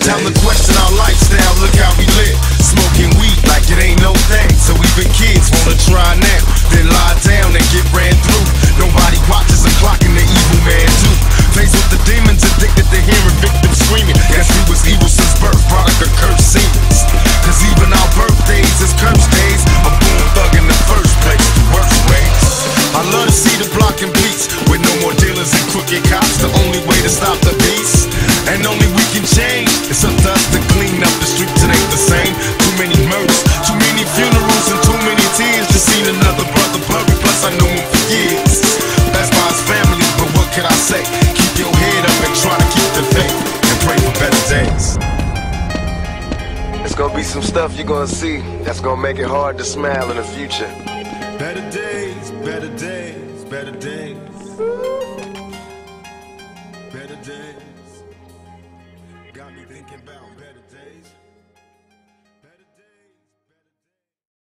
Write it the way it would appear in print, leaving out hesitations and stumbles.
Time to question our lifestyle, look how we live. Smoking weed like it ain't no thing. So even kids wanna try now, then lie down and get ran through. Nobody watches a clock in the evil man too. Faced with the demons, addicted to hearing victims screaming. Guess we was evil since birth, product of cursed seemings. Cause even our birthdays is cursed days. A born thug in the first place, the worst ways. I love to see the block and beats with no more dealers and crooked cops. The only way to stop the beast, and only we can change. It's up to us to clean up the streets, it ain't the same. Too many murders, too many funerals, and too many tears. Just seen another brother buried, plus I knew him for years. That's by his family, but what can I say? Keep your head up and try to keep the faith, and pray for better days. It's gonna be some stuff you're gonna see that's gonna make it hard to smile in the future. Better days, better days, better days. Better days. Got me thinking about better